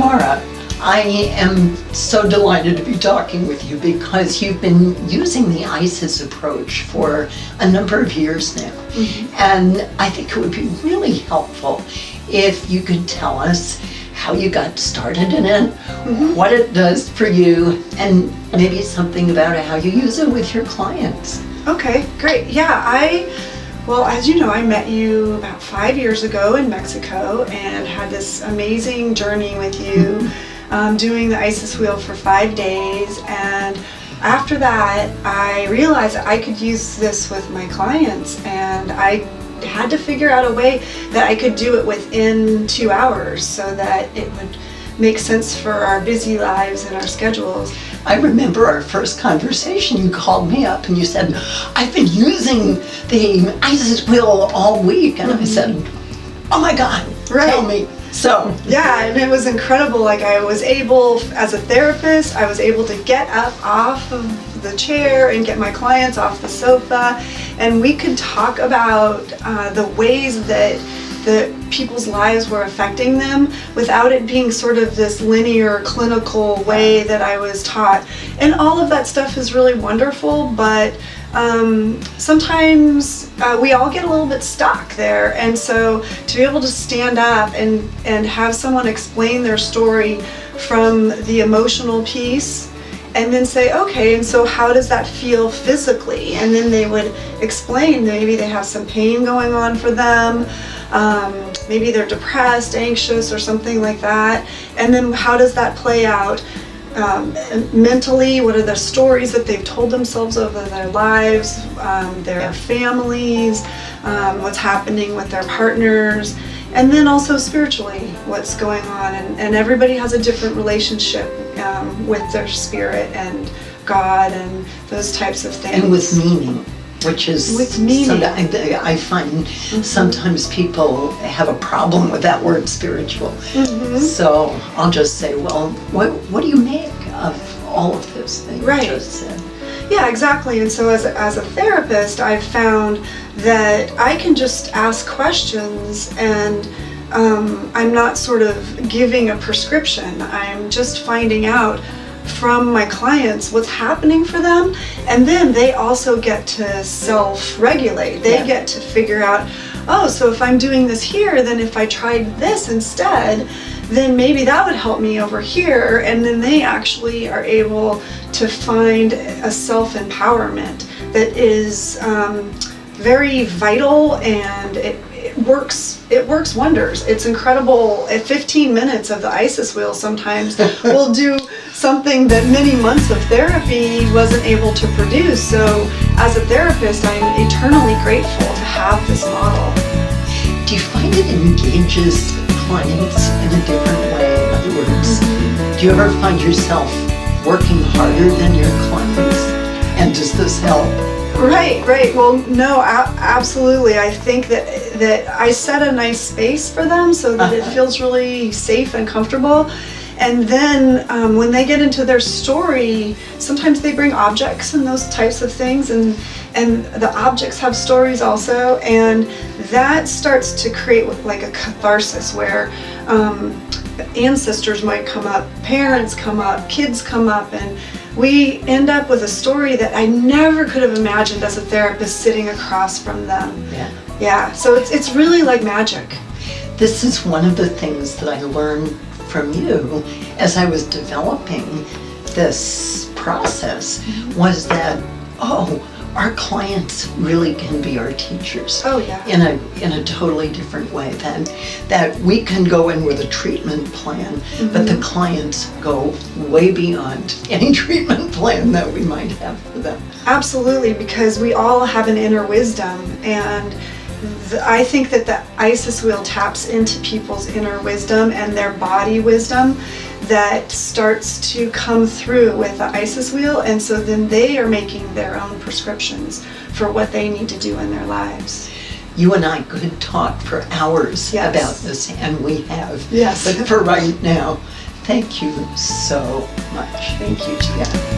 Kamara, I am so delighted to be talking with you because you've been using the ISIS approach for a number of years now. Mm-hmm. And I think it would be really helpful if you could tell us how you got started in it, mm-hmm. what it does for you, and maybe something about how you use it with your clients. Okay, great. Yeah, well, as you know, I met you about 5 years ago in Mexico and had this amazing journey with you, doing the ISIS wheel for 5 days. And after that, I realized that I could use this with my clients, and I had to figure out a way that I could do it within 2 hours so that it would make sense for our busy lives and our schedules. I remember our first conversation, you called me up and you said, I've been using the ISIS wheel all week. And I said, oh my God, tell me. So yeah, and it was incredible. Like, I was able, as a therapist, I was able to get up off of the chair and get my clients off the sofa, and we could talk about the ways that people's lives were affecting them without it being sort of this linear clinical way that I was taught. And all of that stuff is really wonderful, but sometimes we all get a little bit stuck there. And so to be able to stand up and have someone explain their story from the emotional piece, and then say, okay, and so how does that feel physically? And then they would explain, maybe they have some pain going on for them, maybe they're depressed, anxious, or something like that. And then how does that play out mentally? What are the stories that they've told themselves over their lives, their families, what's happening with their partners, and then also spiritually, what's going on. And everybody has a different relationship with their spirit and God and those types of things. And with meaning, which is with meaning. I find sometimes people have a problem with that word spiritual. So I'll just say, well, what do you make of all of this that you just said? Yeah, exactly. And so as a therapist, I've found that I can just ask questions, and I'm not sort of giving a prescription. I'm just finding out from my clients what's happening for them, and then they also get to self-regulate. They get to figure out, oh, so if I'm doing this here, then if I tried this instead, then maybe that would help me over here. And then they actually are able to find a self-empowerment that is very vital, and it works wonders. It's incredible. At 15 minutes of the ISIS wheel sometimes will do something that many months of therapy wasn't able to produce. So as a therapist, I'm eternally grateful to have this model. Do you find it engages clients in a different way? In other words, do you ever find yourself working harder than your clients? And does this help? Right. Well, no, absolutely. I think that I set a nice space for them so that it feels really safe and comfortable. And then when they get into their story, sometimes they bring objects and those types of things, and the objects have stories also, and that starts to create like a catharsis where ancestors might come up, parents come up, kids come up, and we end up with a story that I never could have imagined as a therapist sitting across from them. Yeah. So it's really like magic. This is one of the things that I learned from you as I was developing this process, was that, our clients really can be our teachers. In a totally different way. That we can go in with a treatment plan, but the clients go way beyond any treatment plan that we might have for them. Absolutely, because we all have an inner wisdom, and I think that the ISIS wheel taps into people's inner wisdom and their body wisdom that starts to come through with the ISIS wheel, and so then they are making their own prescriptions for what they need to do in their lives. You and I could talk for hours about this, and we have. Yes. But for right now, thank you so much. Thank you, Tia.